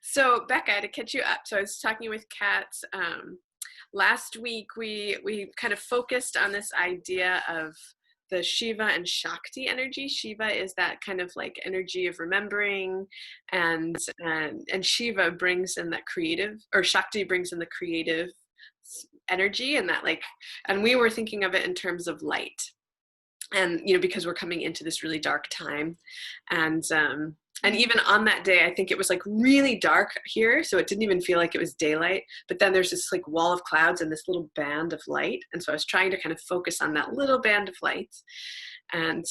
So Becca, to catch you up, so I was talking with Kat last week. We kind of focused on this idea of the Shiva and Shakti energy. Shiva is that kind of like energy of remembering, and Shiva brings in that creative, or Shakti brings in the creative energy, and that like, and we were thinking of it in terms of light, and because we're coming into this really dark time, and even on that day, I think it was like really dark here, so it didn't even feel like it was daylight. But then there's this like wall of clouds and this little band of light, and so I was trying to kind of focus on that little band of light, and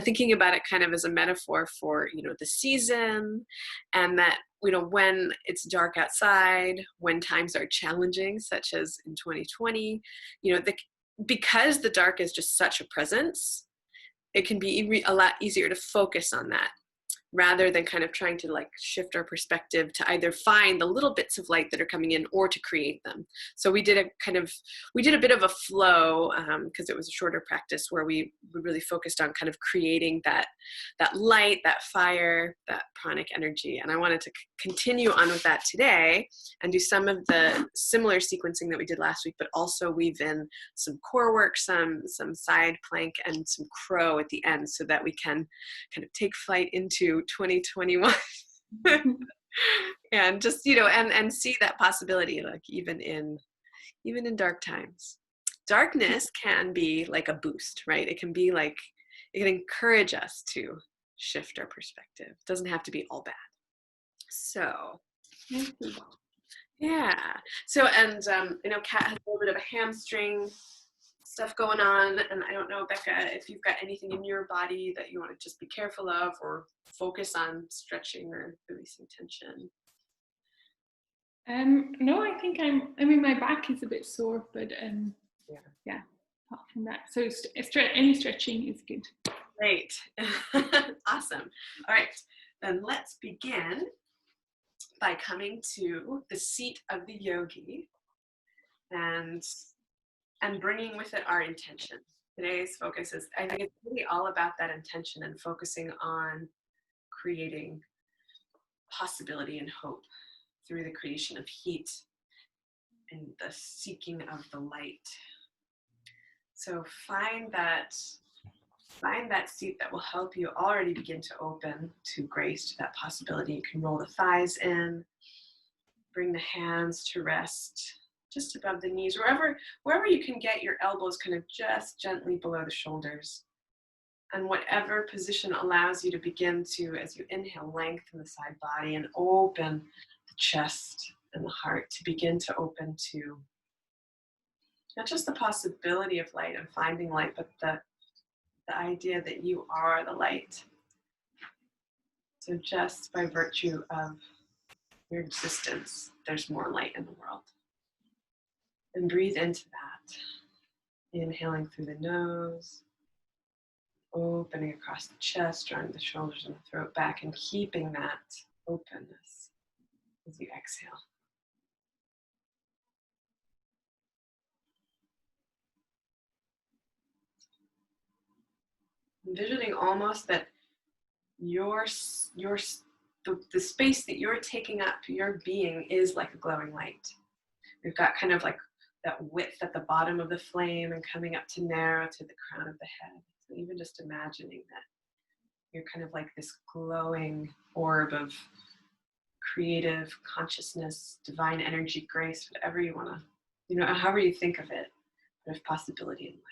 thinking about it kind of as a metaphor for the season, and that when it's dark outside, when times are challenging, such as in 2020, because the dark is just such a presence, it can be a lot easier to focus on that, rather than kind of trying to like shift our perspective to either find the little bits of light that are coming in or to create them. So we did a bit of a flow, because it was a shorter practice where we really focused on kind of creating that light, that fire, that pranic energy. And I wanted to continue on with that today and do some of the similar sequencing that we did last week, but also weave in some core work, some side plank, and some crow at the end, so that we can kind of take flight into 2021 and just and see that possibility, like even in dark times. Darkness can be like a boost, right? It can be like, it can encourage us to shift our perspective. It doesn't have to be all bad. So yeah, so and Kat has a little bit of a hamstring stuff going on, and I don't know, Becca, if you've got anything in your body that you want to just be careful of or focus on stretching or releasing tension. No, I think my back is a bit sore, but yeah, apart from that, so any stretching is good. Great. Awesome. All right, then let's begin by coming to the seat of the yogi and bringing with it our intention. Today's focus is, I think it's really all about that intention and focusing on creating possibility and hope through the creation of heat and the seeking of the light. So find that seat that will help you already begin to open to grace, to that possibility. You can roll the thighs in, bring the hands to rest just above the knees, wherever you can get your elbows kind of just gently below the shoulders. And whatever position allows you to begin to, as you inhale, lengthen the side body and open the chest and the heart, to begin to open to not just the possibility of light and finding light, but the idea that you are the light. So just by virtue of your existence, there's more light in the world. And breathe into that. Inhaling through the nose, opening across the chest, drawing the shoulders and the throat back, and keeping that openness as you exhale. Envisioning almost that the space that you're taking up, your being, is like a glowing light. We've got kind of like that width at the bottom of the flame and coming up to narrow to the crown of the head. So even just imagining that you're kind of like this glowing orb of creative consciousness, divine energy, grace, whatever you want to, however you think of it, but of possibility and light.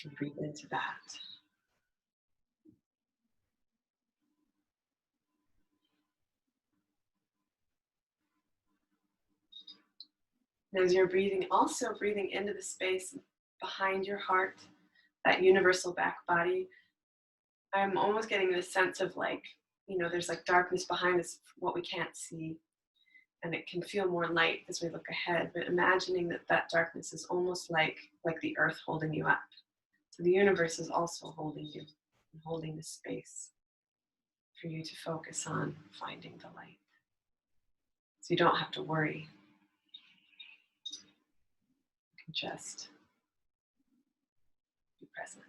And breathe into that. And as you're breathing, also breathing into the space behind your heart, that universal back body, I'm almost getting this sense of like, there's like darkness behind us, what we can't see, and it can feel more light as we look ahead, but imagining that darkness is almost like the earth holding you up. So the universe is also holding you and holding the space for you to focus on finding the light. So you don't have to worry. You can just be present.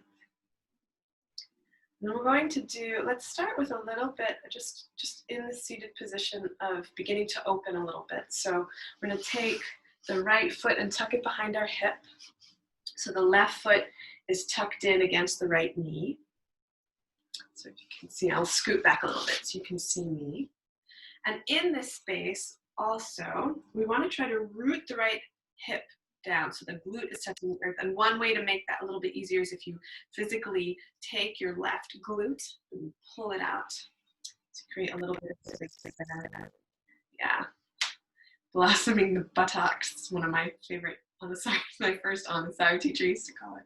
And we're going to do, let's start with a little bit, just in the seated position of beginning to open a little bit. So we're going to take the right foot and tuck it behind our hip. So the left foot is tucked in against the right knee. So if you can see, I'll scoot back a little bit so you can see me. And in this space, also, we want to try to root the right hip down so the glute is touching the earth. And one way to make that a little bit easier is if you physically take your left glute and pull it out to create a little bit of space there. Yeah. Blossoming the buttocks is one of my favorite Anusara, my first Anusara teacher used to call it.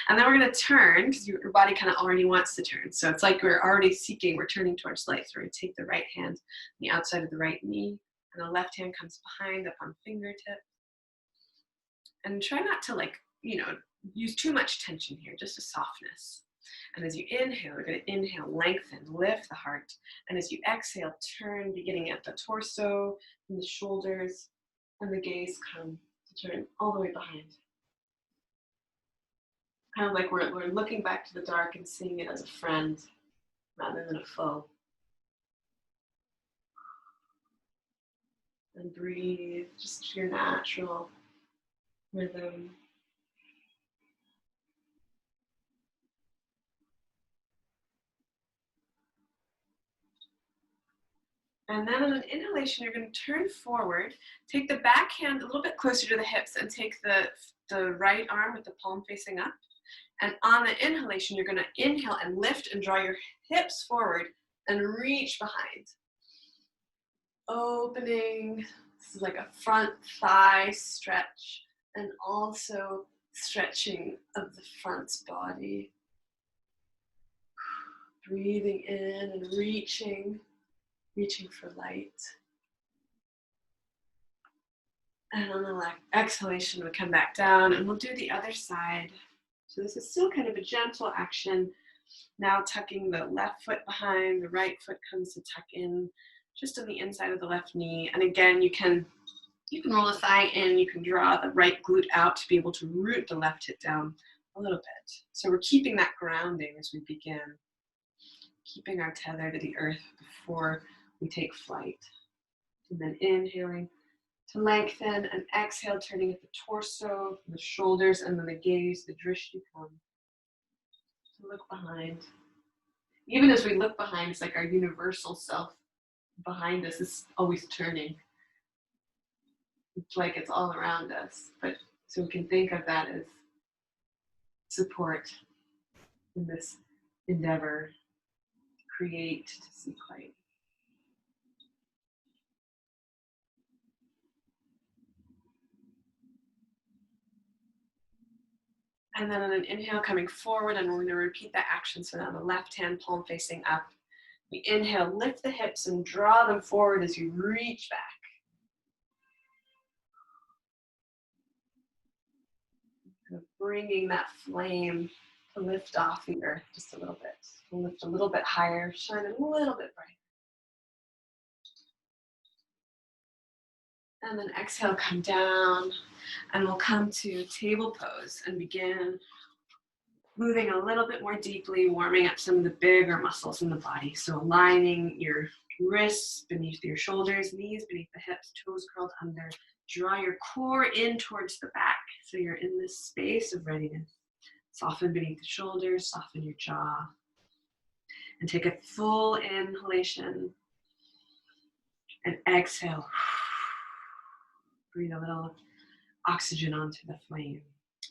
And then we're going to turn, because your body kind of already wants to turn. So it's like we're already seeking, we're turning towards light. So we're going to take the right hand on the outside of the right knee, and the left hand comes behind up on fingertip. And try not to use too much tension here, just a softness. And as you inhale, we're going to inhale, lengthen, lift the heart. And as you exhale, turn, beginning at the torso and the shoulders, and the gaze come to turn all the way behind. Kind of like we're looking back to the dark and seeing it as a friend rather than a foe. And breathe, just your natural rhythm. And then on an inhalation, you're going to turn forward, take the back hand a little bit closer to the hips, and take the right arm with the palm facing up. And on the inhalation, you're going to inhale and lift and draw your hips forward and reach behind. Opening, this is like a front thigh stretch, and also stretching of the front body. Breathing in and reaching for light. And on the exhalation, we come back down, and we'll do the other side. So this is still kind of a gentle action. Now tucking the left foot behind, the right foot comes to tuck in just on the inside of the left knee. And again, you can roll the thigh in, you can draw the right glute out to be able to root the left hip down a little bit. So we're keeping that grounding as we begin, keeping our tether to the earth before we take flight. And then inhaling to lengthen, and exhale, turning at the torso, the shoulders, and then the gaze, the drishti come. So look behind. Even as we look behind, it's like our universal self behind us is always turning. It's like it's all around us, but so we can think of that as support in this endeavor to create, to seek light. And then on an inhale, coming forward, and we're going to repeat that action. So now the left hand palm facing up. We inhale, lift the hips and draw them forward as you reach back. Bringing that flame to lift off the earth just a little bit. We'll lift a little bit higher, shine a little bit brighter. And then exhale, come down, and we'll come to table pose and begin moving a little bit more deeply, warming up some of the bigger muscles in the body. So aligning your wrists beneath your shoulders, knees beneath the hips, toes curled under. Draw your core in towards the back, so you're in this space of readiness. Soften beneath the shoulders, soften your jaw. And take a full inhalation and exhale. Breathe a little oxygen onto the flame.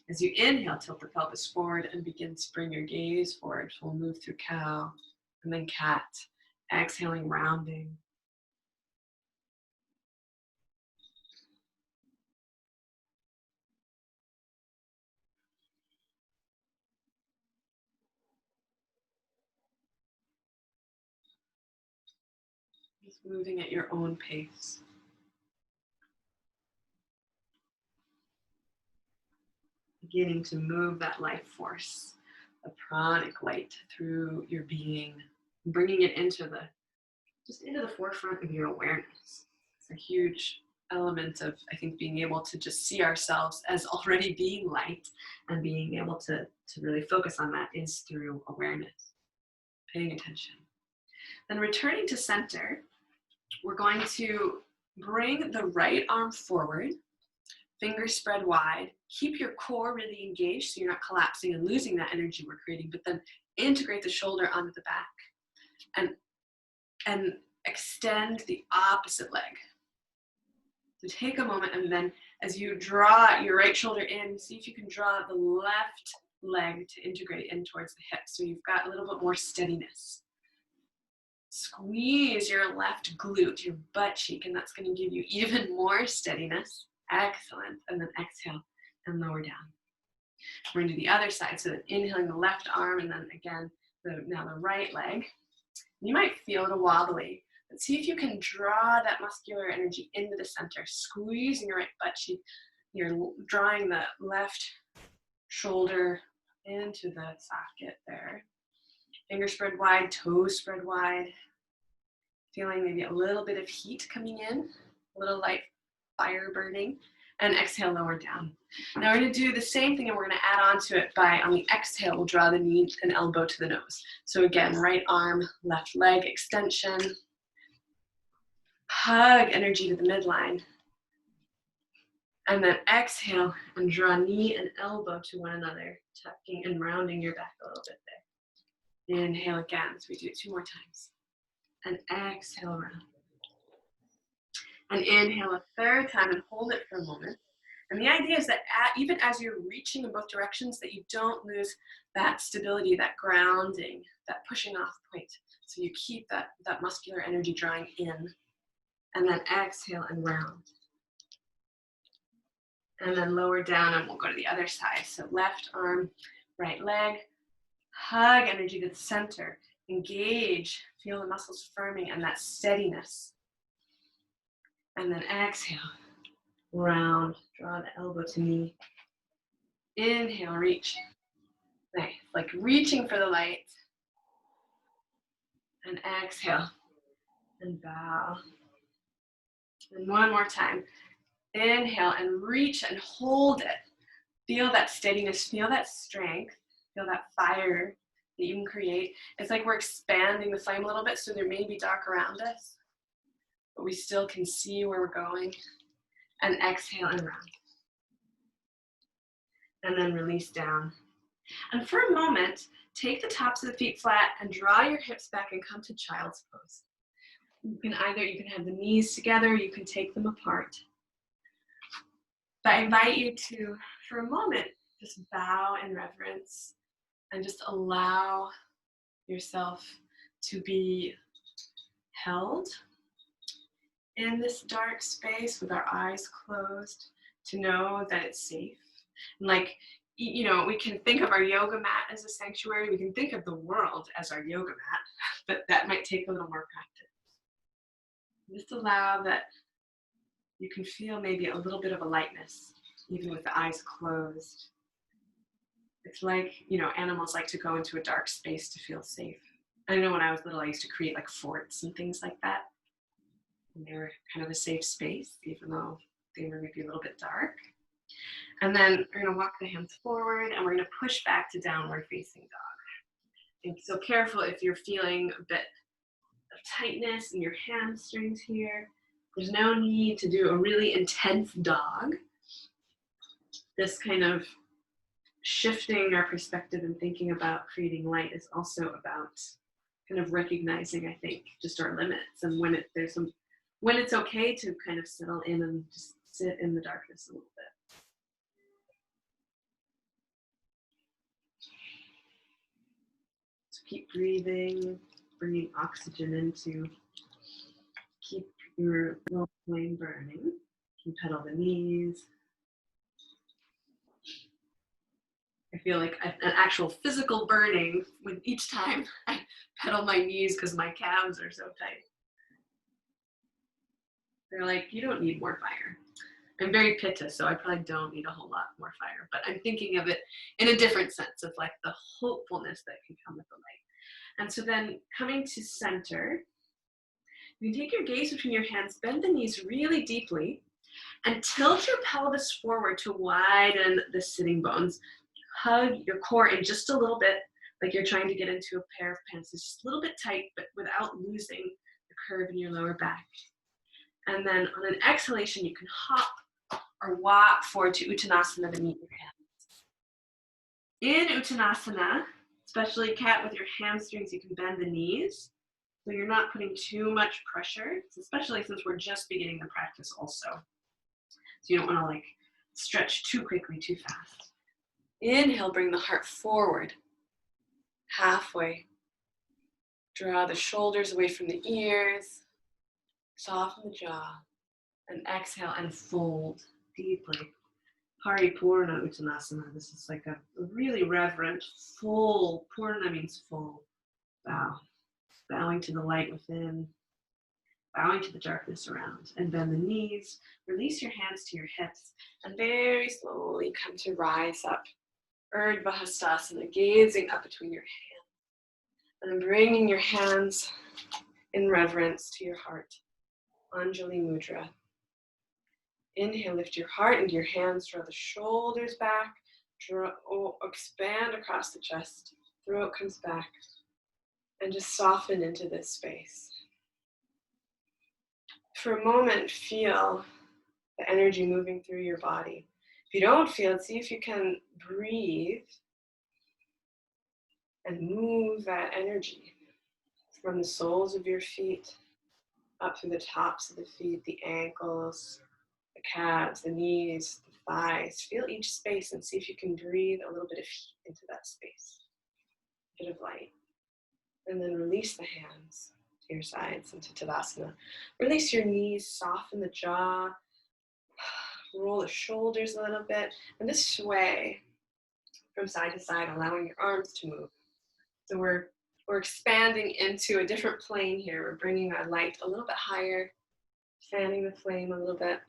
As you inhale, tilt the pelvis forward and begin to bring your gaze forward. We'll move through cow and then cat. Exhaling, rounding. Just moving at your own pace. Beginning to move that life force, the pranic light through your being, bringing it into the forefront of your awareness. It's a huge element of, I think, being able to just see ourselves as already being light, and being able to really focus on that is through awareness. paying attention. Then returning to center, we're going to bring the right arm forward, fingers spread wide. Keep your core really engaged so you're not collapsing and losing that energy we're creating, but then integrate the shoulder onto the back and extend the opposite leg. So take a moment, and then as you draw your right shoulder in, see if you can draw the left leg to integrate in towards the hip. So you've got a little bit more steadiness. Squeeze your left glute, your butt cheek, and that's going to give you even more steadiness. Excellent. And then exhale and lower down. We're going to do the other side. So then inhaling the left arm, and then again, now the right leg. You might feel a little wobbly, but see if you can draw that muscular energy into the center, squeezing your right butt cheek. You're drawing the left shoulder into the socket there. Fingers spread wide, toes spread wide. Feeling maybe a little bit of heat coming in, a little light fire burning, and exhale, lower down. Now we're going to do the same thing, and we're going to add on to it by, on the exhale, we'll draw the knee and elbow to the nose. So again, right arm, left leg extension. Hug energy to the midline. And then exhale and draw knee and elbow to one another, tucking and rounding your back a little bit there. Inhale again, so we do it 2 more times. And exhale around. And inhale a 3rd time and hold it for a moment. And the idea is that even as you're reaching in both directions, that you don't lose that stability, that grounding, that pushing off point. So you keep that muscular energy drawing in. And then exhale and round. And then lower down, and we'll go to the other side. So left arm, right leg. Hug energy to the center. Engage, feel the muscles firming and that steadiness. And then exhale, round, draw the elbow to knee. Inhale, reach. Nice, like reaching for the light. And exhale, and bow. And one more time. Inhale and reach and hold it. Feel that steadiness, feel that strength, feel that fire that you can create. It's like we're expanding the flame a little bit, so there may be dark around us, but we still can see where we're going. And exhale and round. And then release down. And for a moment, take the tops of the feet flat and draw your hips back and come to child's pose. You can have the knees together, you can take them apart. But I invite you to, for a moment, just bow in reverence and just allow yourself to be held in this dark space with our eyes closed, to know that it's safe. And like, you know, we can think of our yoga mat as a sanctuary, we can think of the world as our yoga mat, but that might take a little more practice. Just allow that you can feel maybe a little bit of a lightness, even with the eyes closed. It's like, you know, animals like to go into a dark space to feel safe. I know when I was little, I used to create like forts and things like that. And they were kind of a safe space, even though they were maybe a little bit dark. And then we're gonna walk the hands forward and we're gonna push back to downward facing dog. And so careful if you're feeling a bit of tightness in your hamstrings here. There's no need to do a really intense dog. This kind of shifting our perspective and thinking about creating light is also about kind of recognizing, I think, just our limits and when it's okay to kind of settle in and just sit in the darkness a little bit. So keep breathing, bringing oxygen into, keep your little flame burning. You can pedal the knees. I feel like an actual physical burning with each time I pedal my knees because my calves are so tight. They're like, you don't need more fire. I'm very pitta, so I probably don't need a whole lot more fire, but I'm thinking of it in a different sense of like the hopefulness that can come with the light. And so then coming to center, you can take your gaze between your hands, bend the knees really deeply, and tilt your pelvis forward to widen the sitting bones. Hug your core in just a little bit, like you're trying to get into a pair of pants. It's just a little bit tight, but without losing the curve in your lower back. And then on an exhalation, you can hop or walk forward to Uttanasana to meet your hands. In Uttanasana, especially cat with your hamstrings, you can bend the knees. So you're not putting too much pressure, especially since we're just beginning the practice also. So you don't want to like stretch too quickly, too fast. Inhale, bring the heart forward. Halfway. Draw the shoulders away from the ears. Soften the jaw. And exhale and fold deeply. Paripurna Uttanasana. This is like a really reverent, full. Purna means full. Bow. Bowing to the light within. Bowing to the darkness around. And bend the knees. Release your hands to your hips. And very slowly come to rise up. Urdhva Hastasana. Gazing up between your hands. And bringing your hands in reverence to your heart. Anjali Mudra. Inhale, lift your heart into your hands, draw the shoulders back, expand across the chest, throat comes back, and just soften into this space. For a moment, feel the energy moving through your body. If you don't feel it, see if you can breathe and move that energy from the soles of your feet up through the tops of the feet, the ankles, the calves, the knees, the thighs. Feel each space and see if you can breathe a little bit of heat into that space, a bit of light. And then release the hands to your sides into Tadasana. Release your knees, soften the jaw, roll the shoulders a little bit, and just sway from side to side, allowing your arms to move. So we're expanding into a different plane here. We're bringing our light a little bit higher, fanning the flame a little bit.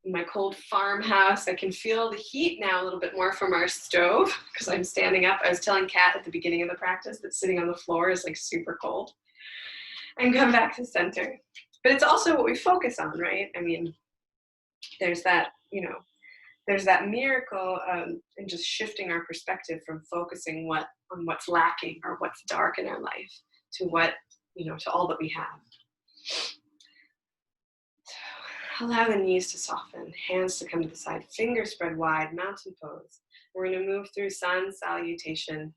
In my cold farmhouse, I can feel the heat now a little bit more from our stove because I'm standing up. I was telling Kat at the beginning of the practice that sitting on the floor is like super cold. And come back to center. But it's also what we focus on, right? I mean, there's that, there's that miracle in just shifting our perspective from focusing on what's lacking or what's dark in our life to what, to all that we have. Allow the knees to soften, hands to come to the side, fingers spread wide, mountain pose. We're going to move through sun salutation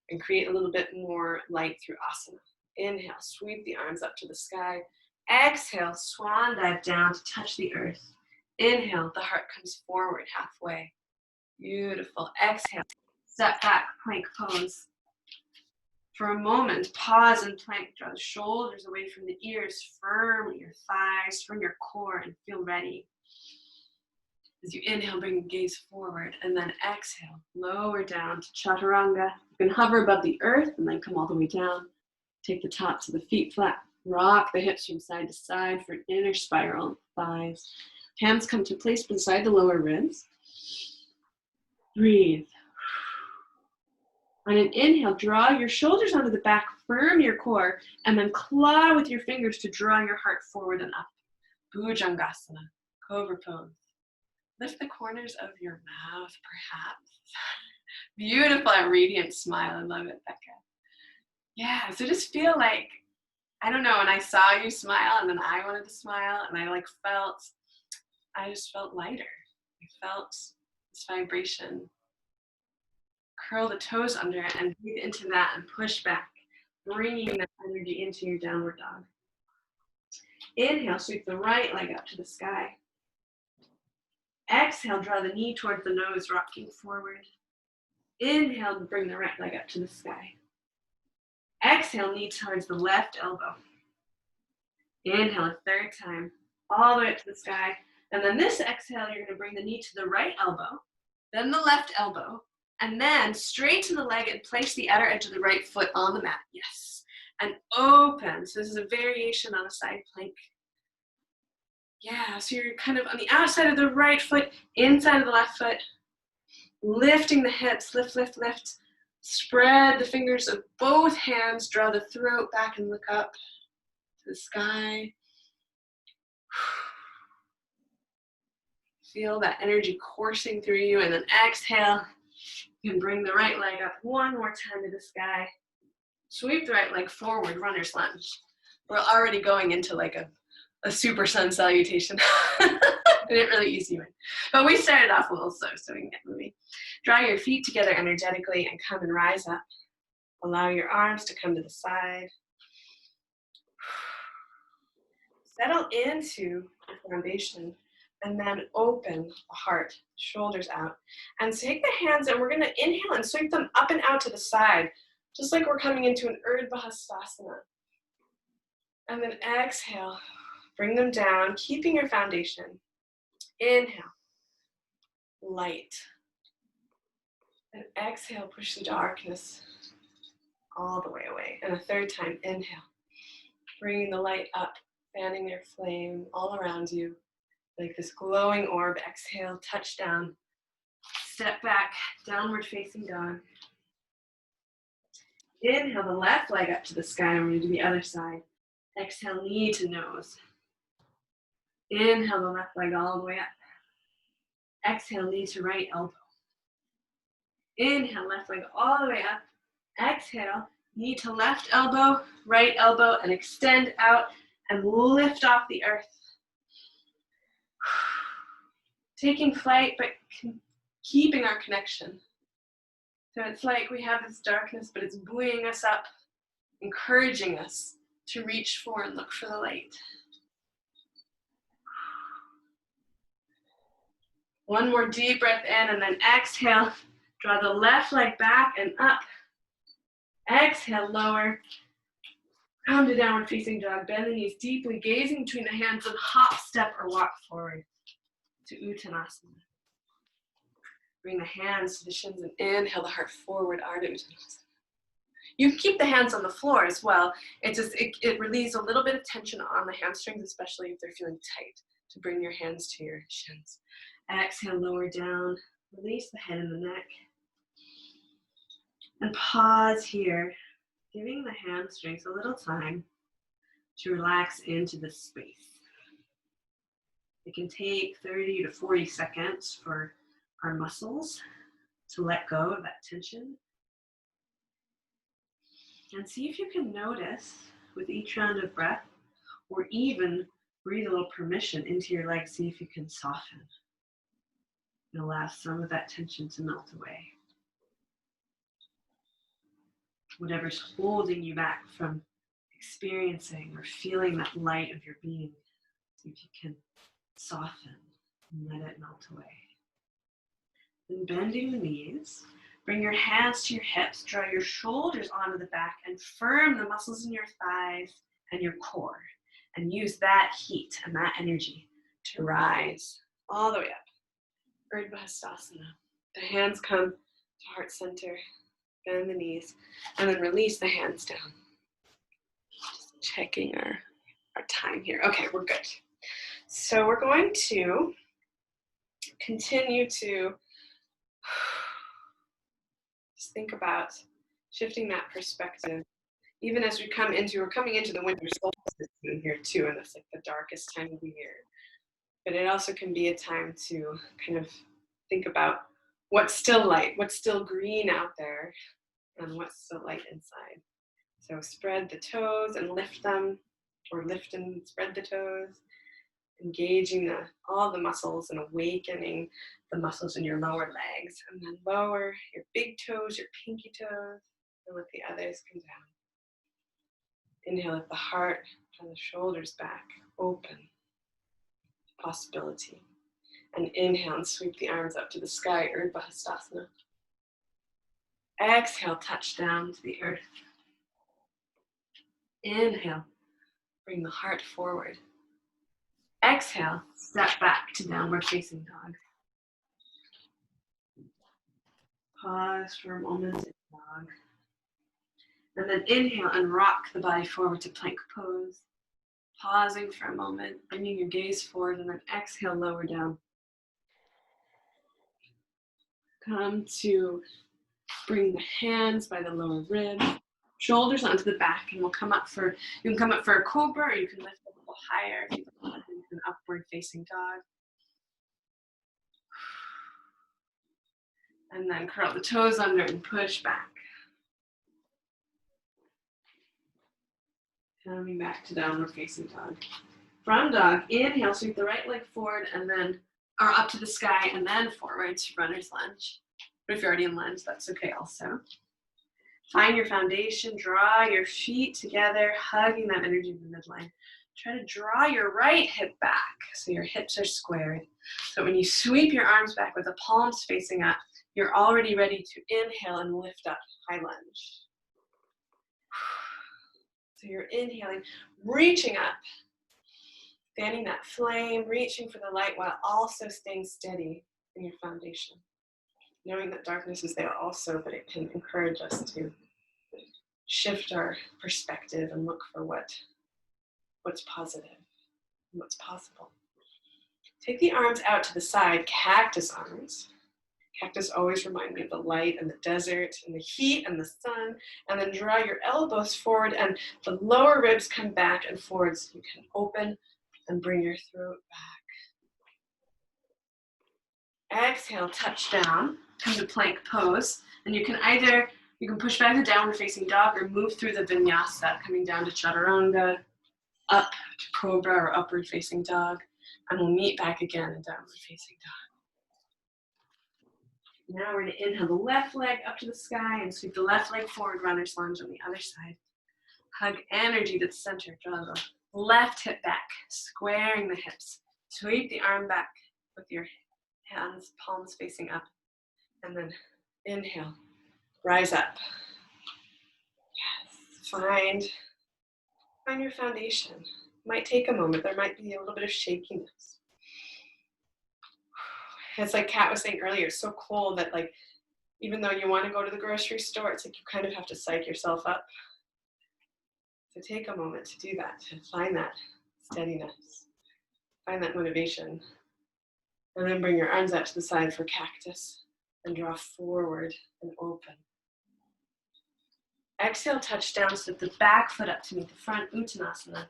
and create a little bit more light through asana. Inhale, sweep the arms up to the sky. Exhale, swan dive down to touch the earth. Inhale, the heart comes forward halfway. Beautiful. Exhale, step back, plank pose. For a moment, pause and plank. Draw the shoulders away from the ears, firm your thighs, from your core, and feel ready. As you inhale, bring the gaze forward, and then exhale, lower down to chaturanga. You can hover above the earth and then come all the way down. Take the tops of the feet flat. Rock the hips from side to side for an inner spiral, thighs. Hands come to place beside the lower ribs. Breathe. On an inhale, draw your shoulders onto the back, firm your core, and then claw with your fingers to draw your heart forward and up. Bhujangasana, Cobra Pose. Lift the corners of your mouth, perhaps. Beautiful and radiant smile. I love it, Becca. Yeah, so just feel like, I don't know, when I saw you smile and then I wanted to smile and I just felt lighter. I felt this vibration. Curl the toes under it and breathe into that and push back, bringing that energy into your downward dog. Inhale, sweep the right leg up to the sky. Exhale, draw the knee towards the nose, rocking forward. Inhale, bring the right leg up to the sky. Exhale, knee towards the left elbow. Inhale a third time, all the way up to the sky. And then this exhale, you're going to bring the knee to the right elbow, then the left elbow, and then straighten the leg and place the outer edge of the right foot on the mat. Yes. And open. So this is a variation on a side plank. Yeah, so you're kind of on the outside of the right foot, inside of the left foot, lifting the hips, lift, lift, lift. Spread the fingers of both hands, draw the throat back and look up to the sky. Feel that energy coursing through you, and then exhale. You can bring the right leg up one more time to the sky. Sweep the right leg forward, runner's lunge. We're already going into like a super sun salutation. I didn't really ease you in. But we started off a little slow so we can get moving. Draw your feet together energetically and come and rise up. Allow your arms to come to the side. Settle into the foundation and then open the heart, shoulders out. And take the hands and we're going to inhale and sweep them up and out to the side, just like we're coming into an Urdhva. And then exhale, bring them down, keeping your foundation. Inhale, light. And exhale, push the darkness all the way away. And a third time, inhale, bringing the light up, fanning your flame all around you, like this glowing orb. Exhale, touch down, step back, downward facing dog. Inhale the left leg up to the sky, and we're going to do the other side. Exhale, knee to nose. Inhale the left leg all the way up. Exhale, knee to right elbow. Inhale, left leg all the way up. Exhale, knee to left elbow, right elbow, and extend out and lift off the earth. Taking flight, but keeping our connection. So it's like we have this darkness, but it's buoying us up, encouraging us to reach for and look for the light. One more deep breath in, and then exhale. Draw the left leg back and up. Exhale, lower. Come to downward facing dog. Bend the knees deeply, gazing between the hands, and hop, step, or walk forward to Uttanasana. Bring the hands to the shins and inhale the heart forward, Ardha Uttanasana. You can keep the hands on the floor as well. It relieves a little bit of tension on the hamstrings, especially if they're feeling tight, to bring your hands to your shins. Exhale, lower down. Release the head and the neck. And pause here, giving the hamstrings a little time to relax into the space. It can take 30 to 40 seconds for our muscles to let go of that tension. And see if you can notice with each round of breath, or even breathe a little permission into your legs, see if you can soften and allow some of that tension to melt away. Whatever's holding you back from experiencing or feeling that light of your being, see if you can soften and let it melt away. Then bending the knees, bring your hands to your hips, draw your shoulders onto the back, and firm the muscles in your thighs and your core. And use that heat and that energy to rise all the way up. Urdhva. The hands come to heart center, bend the knees, and then release the hands down. Just checking our time here. Okay, we're good. So we're going to continue to just think about shifting that perspective. Even as we're coming into the winter solstice here too, and it's like the darkest time of the year. But it also can be a time to kind of think about what's still light, what's still green out there, and what's still light inside. So spread the toes and lift them, or lift and spread the toes, engaging all the muscles and awakening the muscles in your lower legs. And then lower your big toes, your pinky toes, and let the others come down. Inhale, let the heart and the shoulders back, open possibility. And inhale and sweep the arms up to the sky, Urdhva. Exhale, touch down to the earth. Inhale, bring the heart forward. Exhale, step back to downward facing dog. Pause for a moment in dog. And then inhale and rock the body forward to plank pose. Pausing for a moment, bringing your gaze forward, and then exhale, lower down. Come to bring the hands by the lower rib, shoulders onto the back, and you can come up for a cobra, or you can lift a little higher if you want into an upward facing dog. And then curl the toes under and push back. Coming back to downward facing dog. From dog, inhale, sweep the right leg forward and then, or up to the sky and then forward to runner's lunge. But if you're already in lunge, that's okay also. Find your foundation, draw your feet together, hugging that energy of the midline. Try to draw your right hip back so your hips are squared. So when you sweep your arms back with the palms facing up, you're already ready to inhale and lift up, high lunge. So you're inhaling, reaching up, fanning that flame, reaching for the light while also staying steady in your foundation. Knowing that darkness is there also, but it can encourage us to shift our perspective and look for what's positive and what's possible. Take the arms out to the side, cactus arms. Cactus always remind me of the light and the desert and the heat and the sun. And then draw your elbows forward and the lower ribs come back and forward so you can open and bring your throat back. Exhale, touch down, come to plank pose. And you can push back to downward facing dog or move through the vinyasa, coming down to chaturanga, up to cobra or upward facing dog. And we'll meet back again in downward facing dog. Now we're going to inhale the left leg up to the sky and sweep the left leg forward, runner's lunge on the other side. Hug energy to the center, draw the left hip back, squaring the hips. Sweep the arm back with your hands, palms facing up. And then inhale, rise up. Yes, find your foundation. It might take a moment. There might be a little bit of shakiness. It's like Kat was saying earlier, it's so cold that like, even though you want to go to the grocery store, it's like you kind of have to psych yourself up. So take a moment to do that, to find that steadiness, find that motivation. And then bring your arms out to the side for cactus and draw forward and open. Exhale, touch down, slip the back foot up to meet the front, Uttanasana.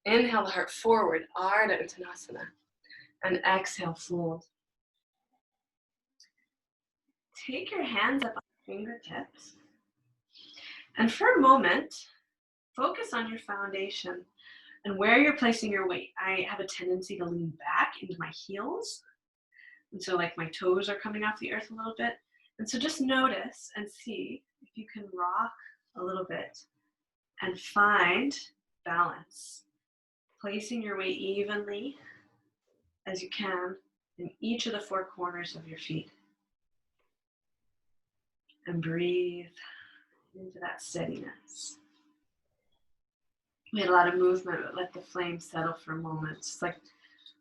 Inhale the heart forward, Ardha Uttanasana. And exhale, fold. Take your hands up on your fingertips. And for a moment, focus on your foundation and where you're placing your weight. I have a tendency to lean back into my heels. And so like my toes are coming off the earth a little bit. And so just notice and see if you can rock a little bit and find balance. Placing your weight evenly as you can in each of the four corners of your feet. And breathe into that steadiness. We had a lot of movement, but let the flame settle for a moment. It's like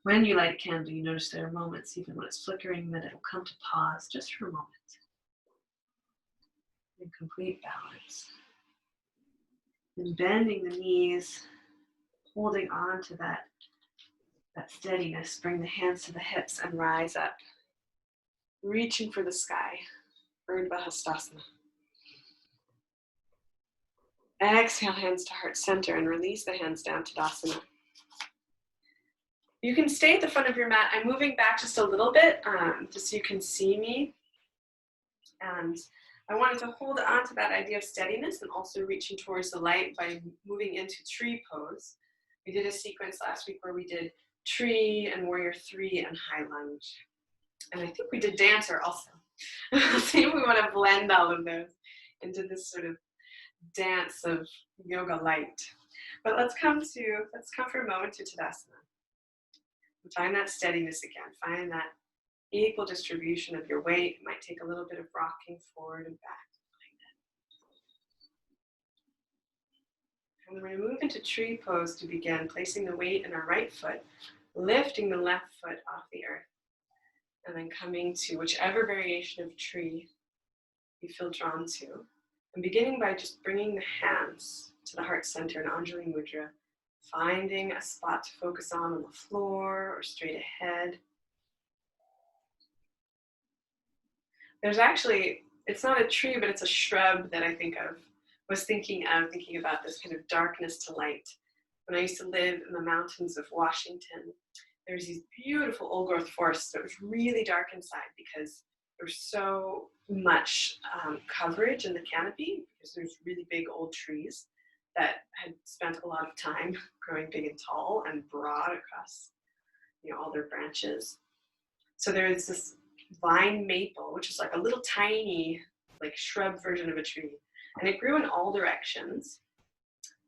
when you light a candle, you notice there are moments, even when it's flickering, that it'll come to pause just for a moment. In complete balance. And bending the knees, holding on to that steadiness. Bring the hands to the hips and rise up. Reaching for the sky. Urdhva Hastasana. Exhale, hands to heart center and release the hands down to Tadasana. You can stay at the front of your mat. I'm moving back just a little bit, just so you can see me. And I wanted to hold on to that idea of steadiness and also reaching towards the light by moving into tree pose. We did a sequence last week where we did tree and warrior three and high lunge. And I think we did dancer also. See if we want to blend all of those into this sort of dance of yoga light. But let's come for a moment to Tadasana. Find that steadiness again. Find that equal distribution of your weight. It might take a little bit of rocking forward and back. And we're going to move into tree pose to begin, placing the weight in our right foot, lifting the left foot off the earth, and then coming to whichever variation of tree you feel drawn to. And beginning by just bringing the hands to the heart center in Anjali Mudra, finding a spot to focus on the floor or straight ahead. There's actually, it's not a tree, but it's a shrub that I was thinking about this kind of darkness to light. When I used to live in the mountains of Washington, there's these beautiful old growth forests that was really dark inside because there was so much coverage in the canopy because there's really big old trees that had spent a lot of time growing big and tall and broad across, all their branches. So there's this vine maple, which is like a little tiny, like shrub version of a tree, and it grew in all directions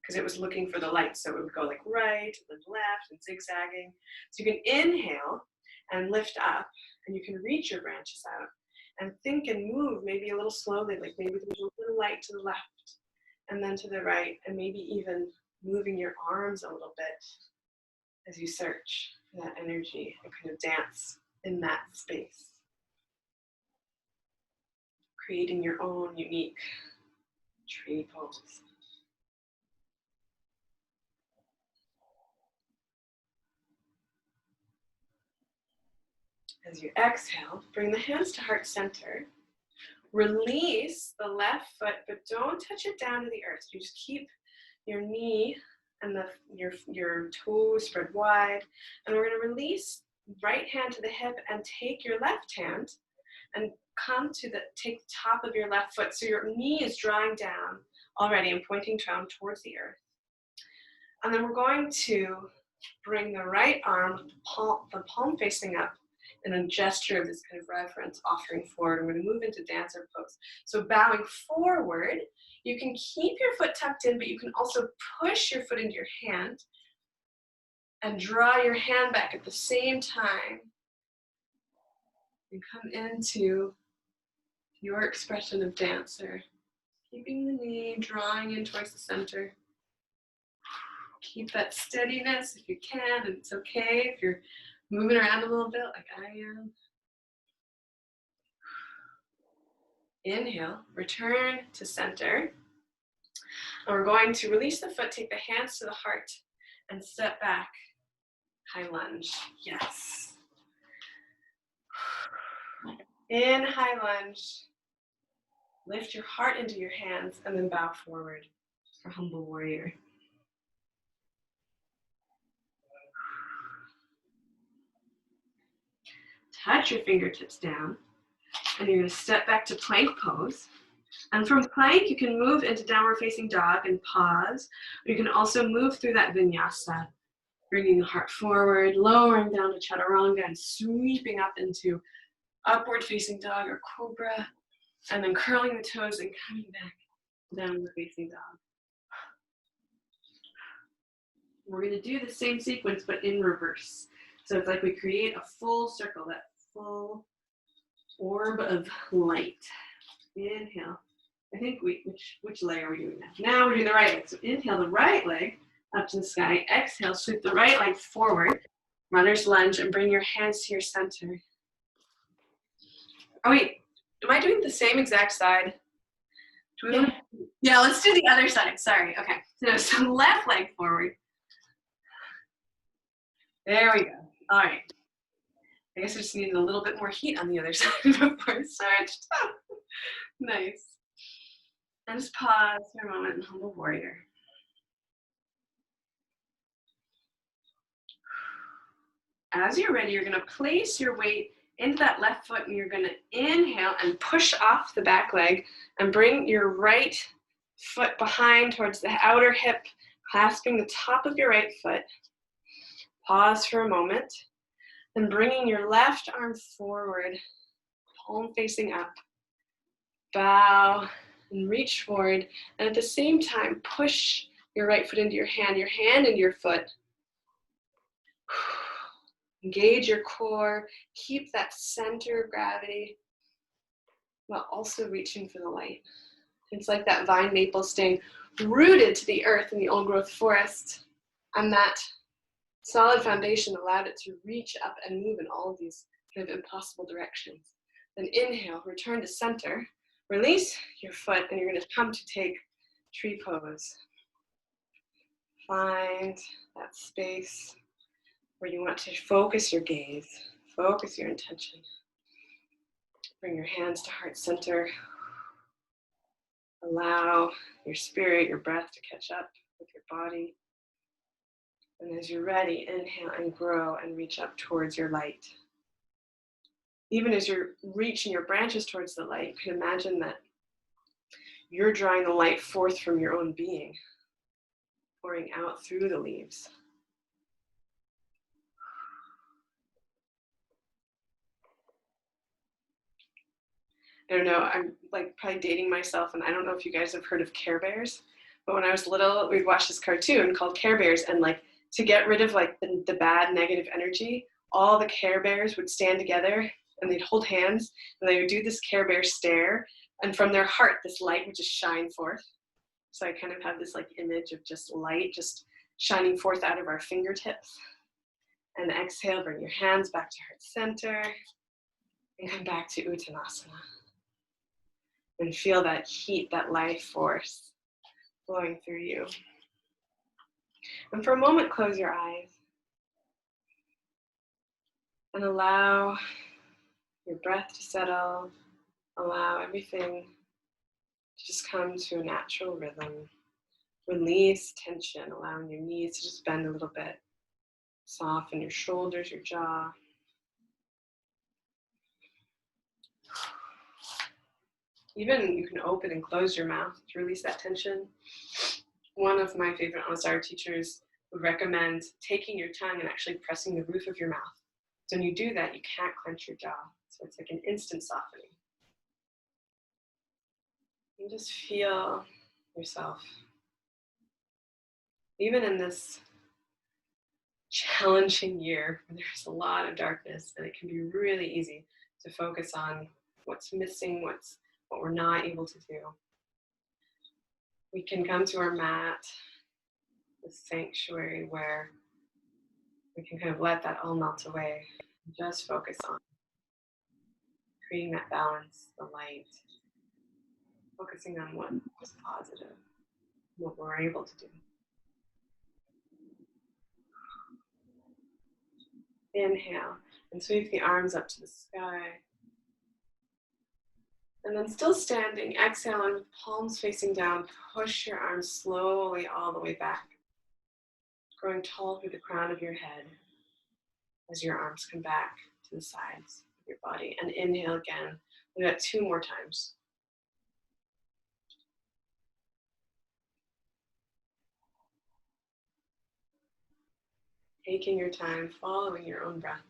because it was looking for the light. So it would go like right and then left and zigzagging. So you can inhale and lift up, and you can reach your branches out and think and move maybe a little slowly, like maybe there's a little light to the left and then to the right, and maybe even moving your arms a little bit as you search for that energy and kind of dance in that space, creating your own unique tree pose. As you exhale, bring the hands to heart center. Release the left foot, but don't touch it down to the earth. You just keep your knee and your toes spread wide. And we're going to release right hand to the hip and take your left hand and take the top of your left foot. So your knee is drawing down already and pointing down towards the earth. And then we're going to bring the right arm with the palm facing up in a gesture of this kind of reverence, offering forward. We're going to move into dancer pose. So bowing forward, you can keep your foot tucked in, but you can also push your foot into your hand and draw your hand back at the same time. And come into your expression of dancer. Keeping the knee, drawing in towards the center. Keep that steadiness if you can, and it's okay if you're moving around a little bit like I am. Inhale, return to center. And we're going to release the foot, take the hands to the heart, and step back. High lunge. Yes. In high lunge, lift your heart into your hands and then bow forward for humble warrior. Touch your fingertips down, and you're going to step back to plank pose. And from plank, you can move into downward facing dog and pause. Or you can also move through that vinyasa, bringing the heart forward, lowering down to chaturanga, and sweeping up into upward facing dog or cobra, and then curling the toes and coming back to downward facing dog. We're going to do the same sequence, but in reverse. So it's like we create a full circle, that full orb of light. Inhale. I think which leg are we doing now? Now we're doing the right leg. So inhale the right leg up to the sky. Exhale, sweep the right leg forward. Runner's lunge, and bring your hands to your center. Oh wait, am I doing the same exact side? Yeah, let's do the other side. Sorry. Okay. So left leg forward. There we go. All right. I guess I just needed a little bit more heat on the other side before I stretched. Nice. And just pause for a moment and humble warrior. As you're ready, you're going to place your weight into that left foot, and you're going to inhale and push off the back leg and bring your right foot behind towards the outer hip, clasping the top of your right foot. Pause for a moment. Then bringing your left arm forward, palm facing up. Bow and reach forward. And at the same time, push your right foot into your hand into your foot. Engage your core. Keep that center of gravity while also reaching for the light. It's like that vine maple staying rooted to the earth in the old growth forest. And that solid foundation allowed it to reach up and move in all of these kind of impossible directions. Then inhale, return to center, release your foot, and you're going to come to take tree pose. Find that space where you want to focus your gaze, focus your intention. Bring your hands to heart center. Allow your spirit, your breath to catch up with your body. And as you're ready, inhale and grow and reach up towards your light. even as you're reaching your branches towards the light, you can imagine that you're drawing the light forth from your own being, pouring out through the leaves. I don't know, I'm like probably dating myself, and I don't know if you guys have heard of Care Bears, but when I was little, we'd watch this cartoon called Care Bears, and like to get rid of like the bad negative energy, all the Care Bears would stand together and they'd hold hands and they would do this Care Bear stare, and from their heart, this light would just shine forth. So I kind of have this like image of just light just shining forth out of our fingertips. And exhale, bring your hands back to heart center and come back to Uttanasana. And feel that heat, that life force flowing through you. And for a moment, close your eyes and allow your breath to settle. Allow everything to just come to a natural rhythm. Release tension, allowing your knees to just bend a little bit. Soften your shoulders, your jaw. Even you can open and close your mouth to release that tension. One of my favorite Anusara teachers would recommend taking your tongue and actually pressing the roof of your mouth. So when you do that, you can't clench your jaw. So it's like an instant softening. And just feel yourself. Even in this challenging year where there's a lot of darkness, and it can be really easy to focus on what's missing, what we're not able to do. We can come to our mat, the sanctuary where we can kind of let that all melt away and just focus on creating that balance, the light, focusing on what was positive, what we're able to do. Inhale and sweep the arms up to the sky. And then still standing, exhale, and with palms facing down, push your arms slowly all the way back, growing tall through the crown of your head as your arms come back to the sides of your body. And inhale again. We'll do that 2 more times. Taking your time, following your own breath.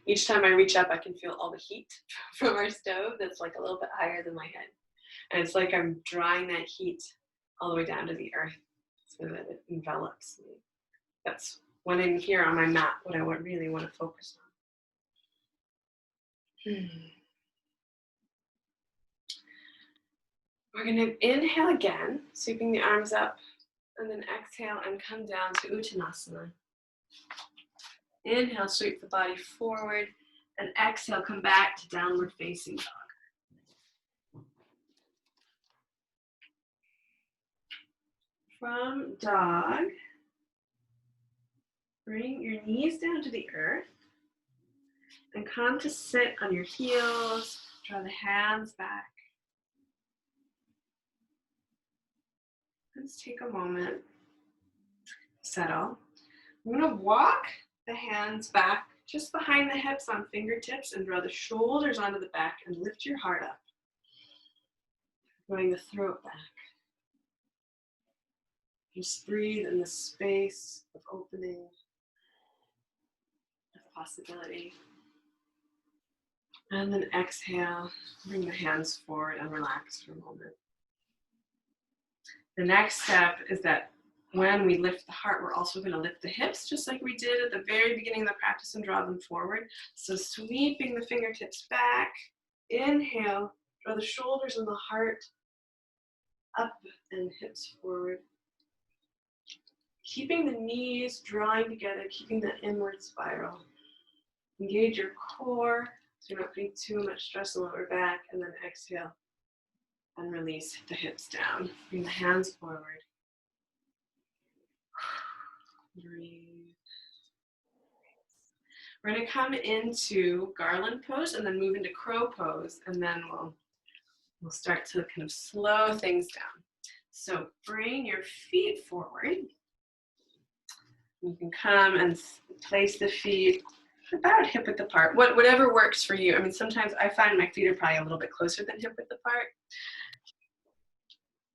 Each time I reach up, I can feel all the heat from our stove that's like a little bit higher than my head. And it's like I'm drawing that heat all the way down to the earth so that it envelops me. That's when I'm here on my mat, what I really want to focus on. We're going to inhale again, sweeping the arms up, and then exhale and come down to Uttanasana. Inhale, sweep the body forward, and exhale, come back to downward facing dog. From dog, bring your knees down to the earth and come to sit on your heels. Draw the hands back. Let's take a moment. Settle. I'm going to walk the hands back just behind the hips on fingertips and draw the shoulders onto the back and lift your heart up. Drawing the throat back. Just breathe in the space of opening, of possibility. And then exhale, bring the hands forward and relax for a moment. The next step is that when we lift the heart, we're also going to lift the hips, just like we did at the very beginning of the practice, and draw them forward. So sweeping the fingertips back, inhale, draw the shoulders and the heart up and hips forward. Keeping the knees drawing together, keeping the inward spiral. Engage your core, so you're not putting too much stress on the lower back, and then exhale and release the hips down. Bring the hands forward. Breathe. We're going to come into Garland Pose and then move into Crow Pose, and then we'll start to kind of slow things down. So bring your feet forward. You can come and place the feet about hip width apart, whatever works for you. I mean, sometimes I find my feet are probably a little bit closer than hip width apart.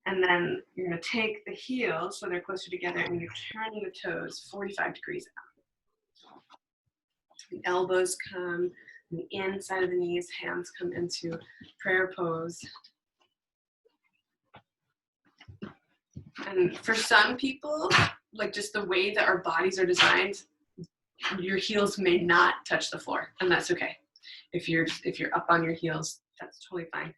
And then you're going to take the heels so they're closer together, and you're turning the toes 45 degrees out. The elbows come on the inside of the knees, hands come into prayer pose. And for some people, like just the way that our bodies are designed, your heels may not touch the floor, and that's okay. If you're up on your heels, that's totally fine.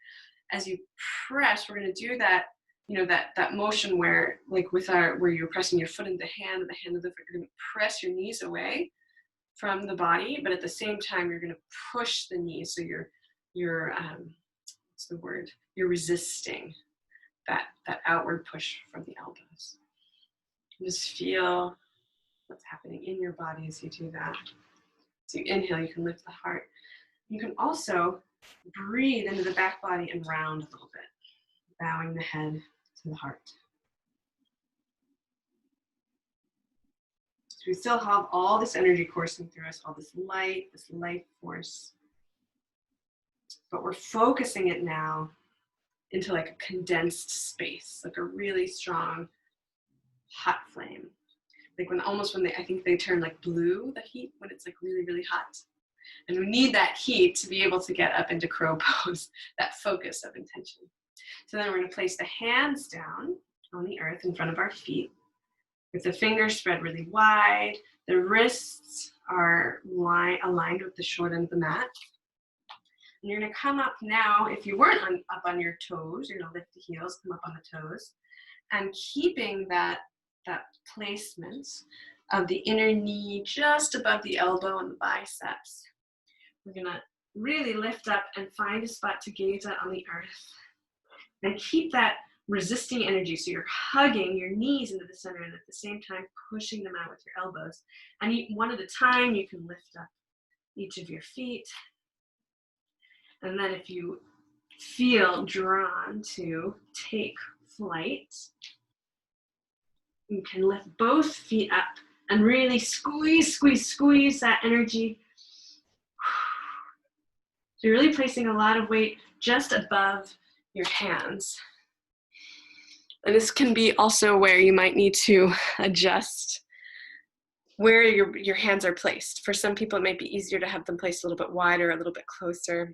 As you press, we're going to do that, you know, that motion where, like where you're pressing your foot into the hand and the hand of the foot, you're going to press your knees away from the body, but at the same time, you're going to push the knees. So you're what's the word? You're resisting that outward push from the elbows. Just feel what's happening in your body as you do that. So you inhale, you can lift the heart. You can also breathe into the back body and round a little bit, bowing the head to the heart. So we still have all this energy coursing through us, all this light, this life force. But we're focusing it now into like a condensed space, like a really strong hot flame. Like when I think they turn like blue, the heat, when it's like really, really hot. And we need that heat to be able to get up into crow pose, that focus of intention. So then we're going to place the hands down on the earth in front of our feet, with the fingers spread really wide. The wrists are aligned with the short end of the mat. And you're going to come up now, if you weren't up on your toes, you're going to lift the heels, come up on the toes, and keeping that placement of the inner knee just above the elbow and the biceps. We're going to really lift up and find a spot to gaze at on the earth. And keep that resisting energy. So you're hugging your knees into the center and at the same time pushing them out with your elbows. And one at a time, you can lift up each of your feet. And then if you feel drawn to take flight, you can lift both feet up and really squeeze that energy. So you're really placing a lot of weight just above your hands. And this can be also where you might need to adjust where your hands are placed. For some people, it might be easier to have them placed a little bit wider, a little bit closer.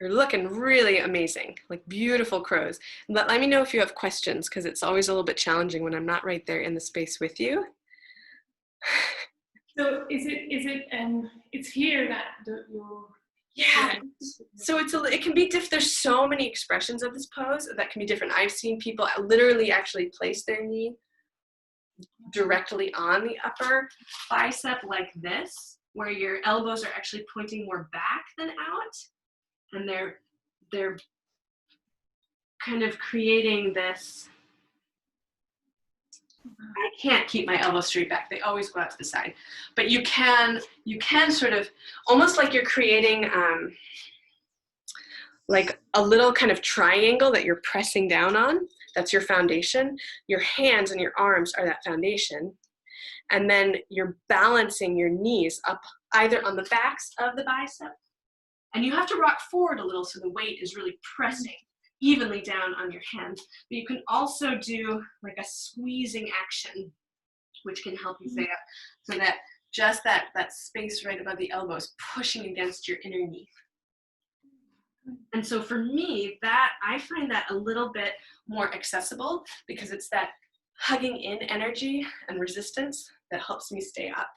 You're looking really amazing, like beautiful crows. But let me know if you have questions, because it's always a little bit challenging when I'm not right there in the space with you. So it's here that your yeah. So it can be different. There's so many expressions of this pose that can be different. I've seen people literally actually place their knee directly on the upper bicep like this, where your elbows are actually pointing more back than out. And they're kind of creating this, I can't keep my elbows straight back. They always go out to the side. But you can sort of, almost like you're creating like a little kind of triangle that you're pressing down on. That's your foundation. Your hands and your arms are that foundation. And then you're balancing your knees up either on the backs of the bicep. And you have to rock forward a little so the weight is really pressing evenly down on your hands. But you can also do like a squeezing action, which can help you stay up, so that just that space right above the elbow is pushing against your inner knee. And so for me, I find that a little bit more accessible, because it's that hugging in energy and resistance that helps me stay up.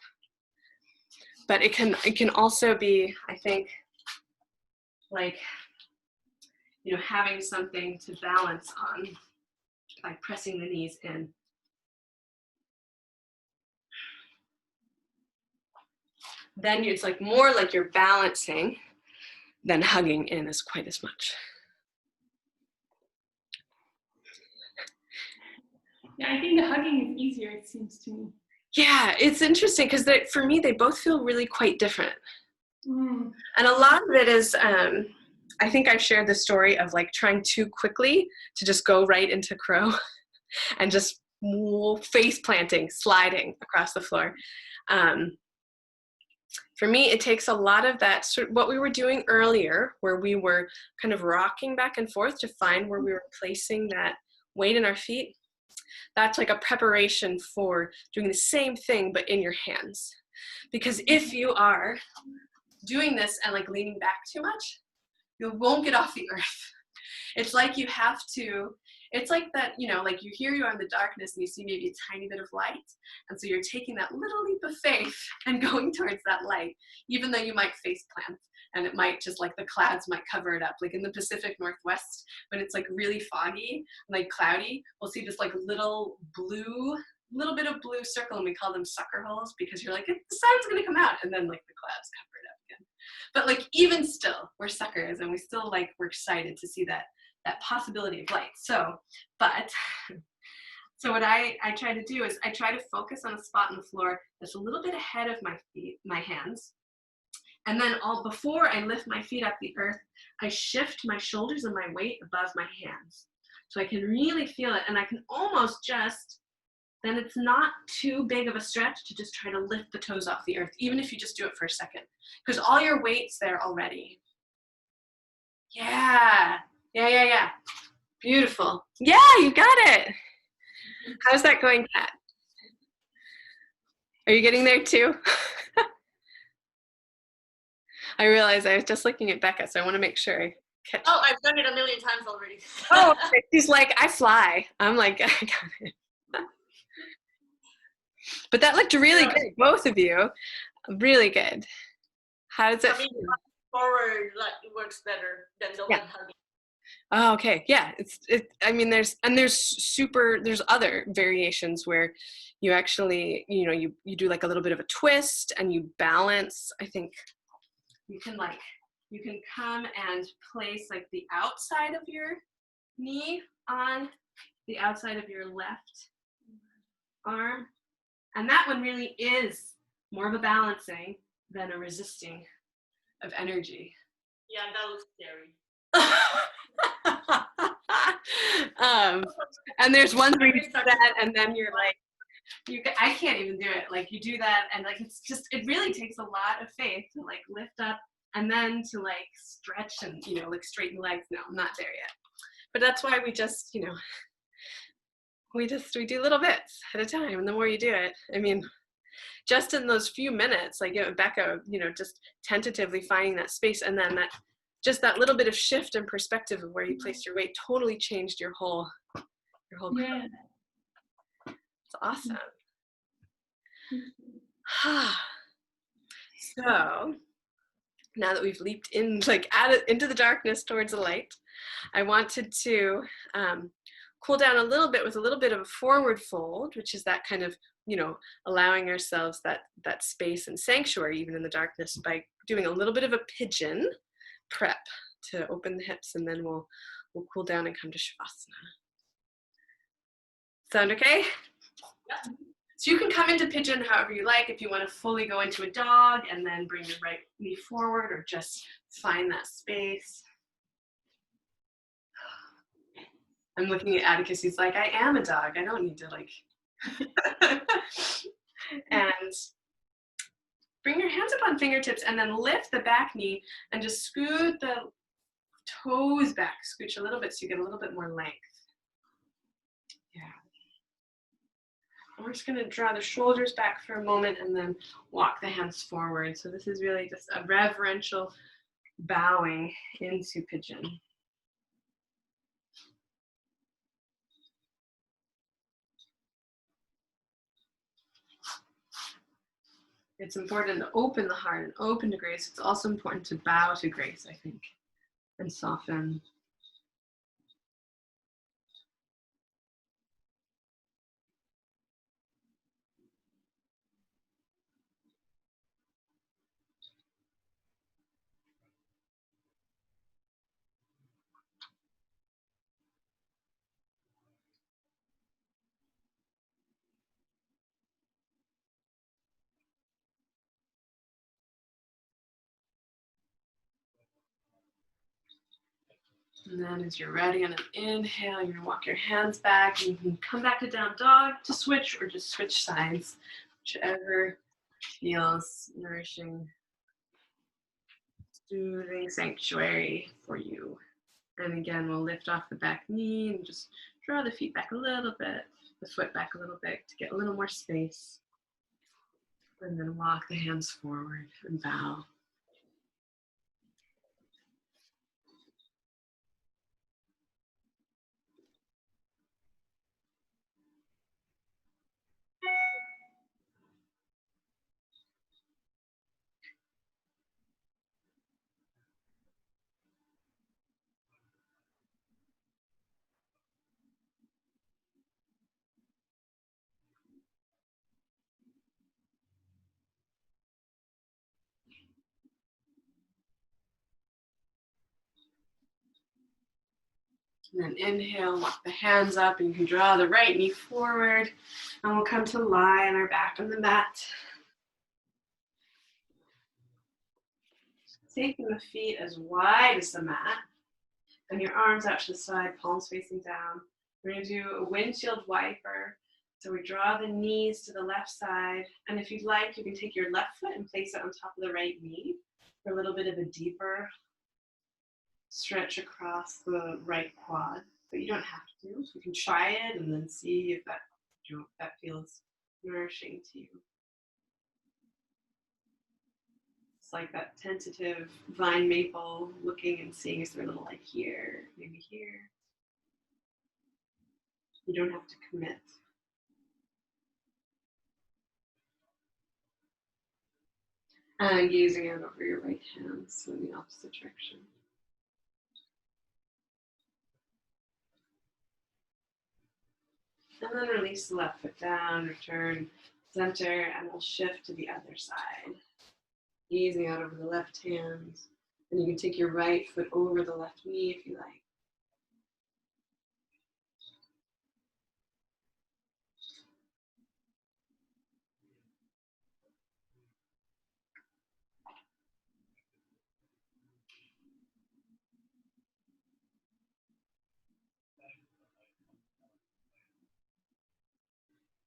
But it can also be, I think, like, you know, having something to balance on by pressing the knees in. Then it's like more like you're balancing than hugging in as quite as much. Yeah, I think the hugging is easier, it seems to me. Yeah, it's interesting because for me, they both feel really quite different. And a lot of it is, I think I've shared the story of like trying too quickly to just go right into crow. and just face planting, sliding across the floor. For me, it takes a lot of that, sort of what we were doing earlier, where we were kind of rocking back and forth to find where we were placing that weight in our feet. That's like a preparation for doing the same thing, but in your hands. Because if you are doing this and like leaning back too much, you won't get off the earth. It's like you have to, it's like that, you know, like you are in the darkness and you see maybe a tiny bit of light. And so you're taking that little leap of faith and going towards that light, even though you might face plant and it might just like the clouds might cover it up. Like in the Pacific Northwest, when it's like really foggy, like cloudy, we'll see this like little bit of blue circle, and we call them sucker holes, because you're like, the sun's gonna come out, and then like the clouds cover it up again. But like even still, we're suckers, and we still like, we're excited to see that possibility of light. So what I try to do is I try to focus on a spot on the floor that's a little bit ahead of my feet, my hands. And then before I lift my feet up the earth, I shift my shoulders and my weight above my hands. So I can really feel it, and I can almost just, then it's not too big of a stretch to just try to lift the toes off the earth, even if you just do it for a second, because all your weight's there already. Yeah. Beautiful. Yeah, you got it. How's that going, Kat? Are you getting there too? I realize I was just looking at Becca, so I want to make sure I catch. Oh, I've done it a million times already. Oh, okay. She's like, I fly. I'm like, I got it. But that looked really good, both of you. Really good. How does it feel? Forward, like, works better than the one hugging. Oh, okay. Yeah. I mean, there's other variations where you actually, you know, you do like a little bit of a twist and you balance. I think you can come and place like the outside of your knee on the outside of your left arm. And that one really is more of a balancing than a resisting of energy. Yeah, that looks scary. And there's one where you do that and then you're like, I can't even do it. Like you do that and like it really takes a lot of faith to like lift up and then to like stretch and, you know, like straighten legs. No, I'm not there yet. But that's why we just, you know, we do little bits at a time, and the more you do it, I mean, just in those few minutes, like, you know, Becca, you know, just tentatively finding that space, and then that little bit of shift in perspective of where you placed your weight totally changed your whole yeah. It's awesome. So now that we've leaped in, like, into the darkness towards the light, I wanted to cool down a little bit with a little bit of a forward fold, which is that kind of, you know, allowing ourselves that space and sanctuary even in the darkness by doing a little bit of a pigeon prep to open the hips, and then we'll cool down and come to Shavasana. Sound okay? Yeah. So you can come into pigeon however you like, if you want to fully go into a dog and then bring your right knee forward, or just find that space. I'm looking at Atticus, he's like, I am a dog, I don't need to like. And bring your hands up on fingertips and then lift the back knee and just scoot the toes back, scooch a little bit so you get a little bit more length. Yeah. And we're just going to draw the shoulders back for a moment and then walk the hands forward. So this is really just a reverential bowing into pigeon. It's important to open the heart and open to grace. It's also important to bow to grace, I think, and soften. And then as you're ready on an inhale, you're gonna walk your hands back and you can come back to down dog to switch or just switch sides, whichever feels nourishing, soothing sanctuary for you. And again, we'll lift off the back knee and just draw the feet back a little bit, the foot back a little bit to get a little more space. And then walk the hands forward and bow. And then inhale, walk the hands up, and you can draw the right knee forward. And we'll come to lie on our back on the mat. Taking the feet as wide as the mat, and your arms out to the side, palms facing down. We're going to do a windshield wiper. So we draw the knees to the left side, and if you'd like, you can take your left foot and place it on top of the right knee for a little bit of a deeper stretch across the right quad, but you don't have to. You can try it and then see if that feels nourishing to you. It's like that tentative vine maple, looking and seeing, is there a little like here, maybe here. You don't have to commit. And gazing out over your right hand, so in the opposite direction. And then release the left foot down, return center, and we'll shift to the other side. Gazing out over the left hand. And you can take your right foot over the left knee if you like.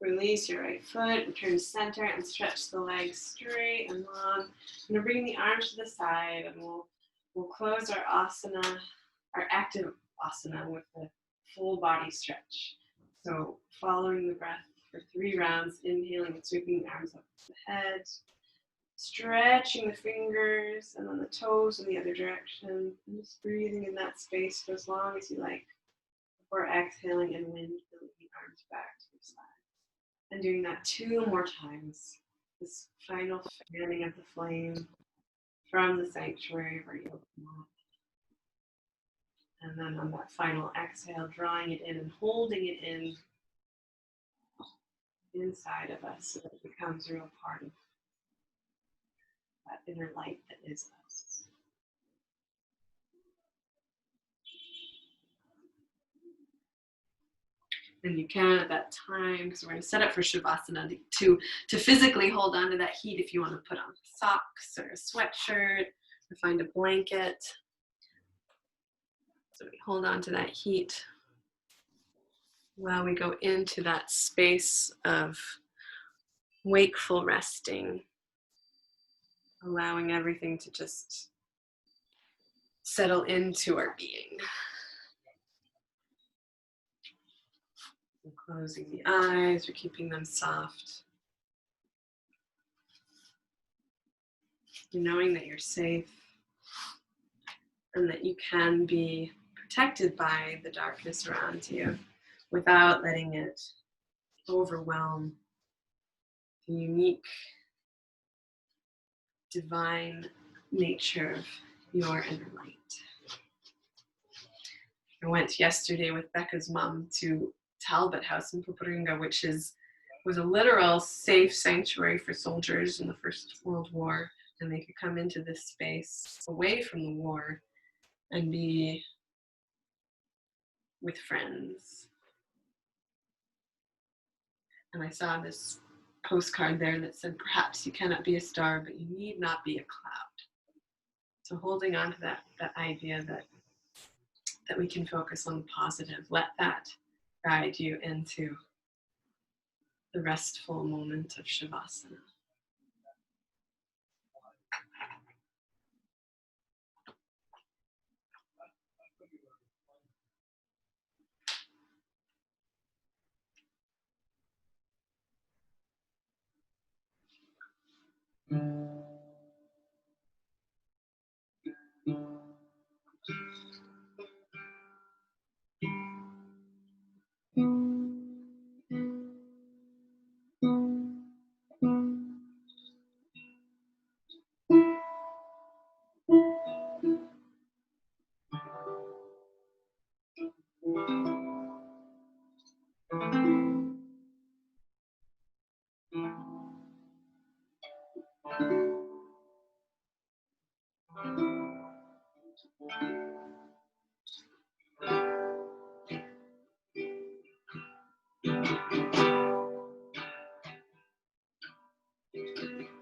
Release your right foot, return to center, and stretch the legs straight and long. I'm going to bring the arms to the side, and we'll close our asana, our active asana, with the full body stretch. So following the breath for 3 rounds, inhaling and sweeping the arms up to the head, stretching the fingers and then the toes in the other direction, and just breathing in that space for as long as you like before exhaling and wind filling the arms back to the side. And doing that 2 more times. This final fanning of the flame from the sanctuary where you open up. And then on that final exhale, drawing it in and holding it in inside of us so that it becomes a real part of that inner light that is us. And you can at that time, because we're going to set up for Shavasana, to physically hold on to that heat if you want to put on socks or a sweatshirt or find a blanket. So we hold on to that heat while we go into that space of wakeful resting, allowing everything to just settle into our being. And closing the eyes or keeping them soft. Knowing that you're safe and that you can be protected by the darkness around you without letting it overwhelm the unique divine nature of your inner light. I went yesterday with Becca's mom to Talbot House in Pupuringa, which was a literal safe sanctuary for soldiers in the First World War, and they could come into this space away from the war and be with friends. And I saw this postcard there that said, "Perhaps you cannot be a star, but you need not be a cloud." So holding on to that idea that that we can focus on the positive. Let that guide you into the restful moment of Shavasana.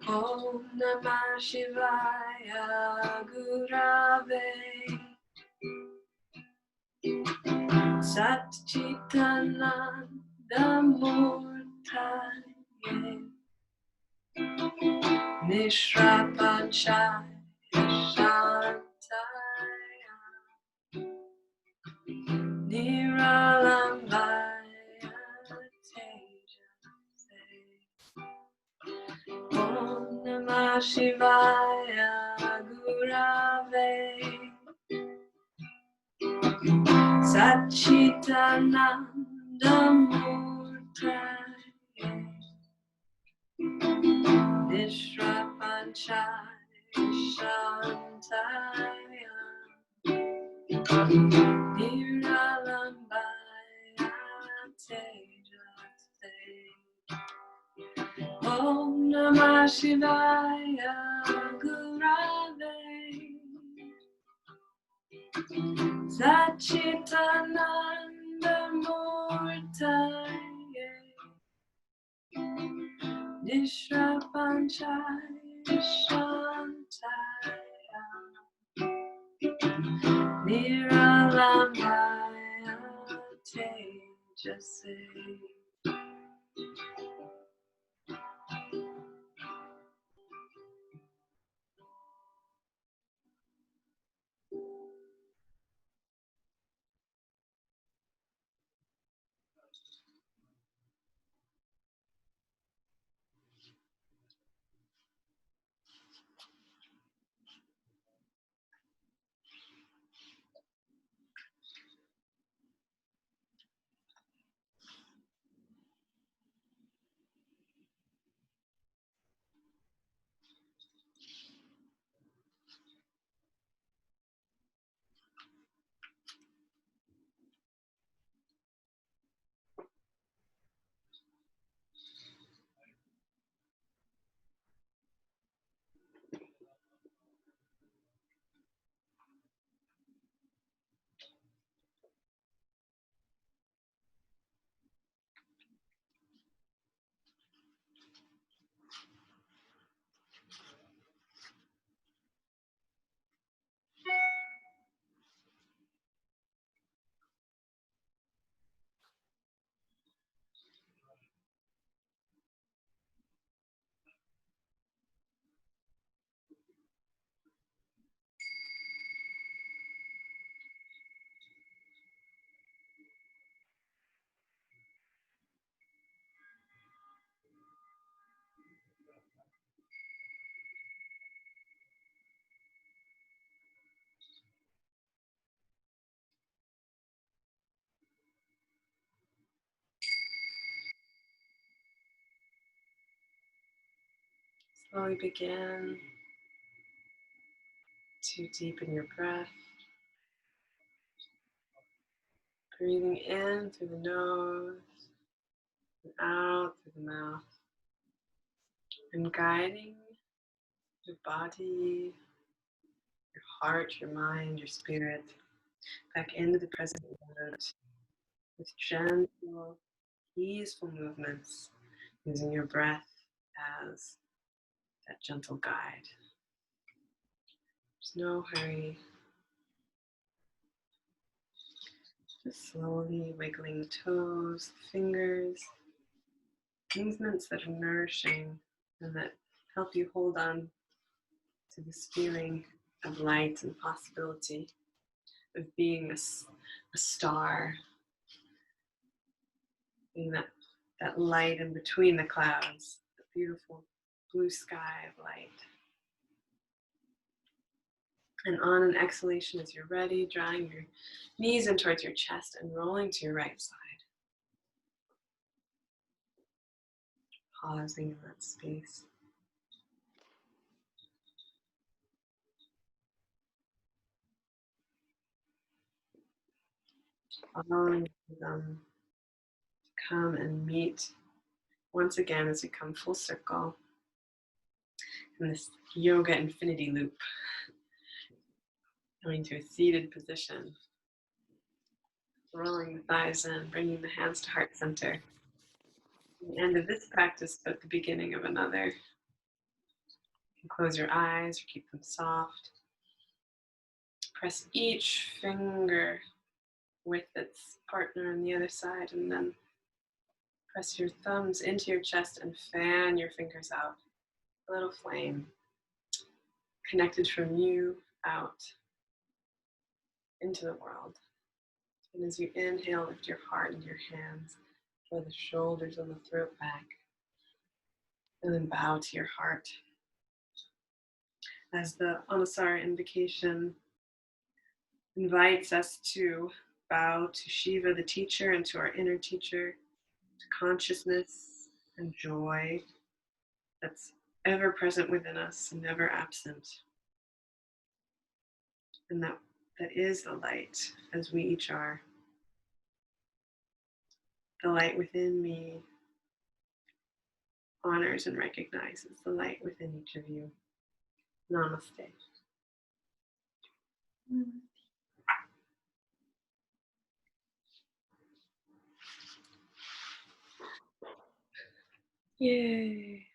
Om Namah Shivaya Gurave Sat Chitananda Murtaye Mishra Panchaya Shantaya Niralambaya Tejase Om Namah Shivaya Gurave Satchitananda Murtaye Mishra Panchaya Shantaya Niralambaya Tejase Om Namah Shivaya Gurave Satchitananda Murtaye Nishra Panchaya Shantaya Niralambaya Tejase. Slowly begin to deepen your breath, breathing in through the nose and out through the mouth, and guiding your body, your heart, your mind, your spirit back into the present moment with gentle, easeful movements, using your breath as that gentle guide. There's no hurry. Just slowly wiggling toes, fingers, movements that are nourishing and that help you hold on to this feeling of light and possibility, of being a star, being that light in between the clouds, the beautiful blue sky of light. And on an exhalation, as you're ready, drawing your knees in towards your chest and rolling to your right side. Pausing in that space. Allowing them to come and meet once again as we come full circle in this yoga infinity loop. Coming to a seated position. Rolling the thighs in, bringing the hands to heart center. At the end of this practice, but the beginning of another. You can close your eyes or keep them soft. Press each finger with its partner on the other side, and then press your thumbs into your chest and fan your fingers out. A little flame connected from you out into the world. And as you inhale, lift your heart and your hands, draw the shoulders and the throat back, and then bow to your heart. As the Anusara invocation invites us to bow to Shiva, the teacher, and to our inner teacher, to consciousness and joy that's ever present within us and never absent. And that is the light, as we each are. The light within me honors and recognizes the light within each of you. Namaste. Yay.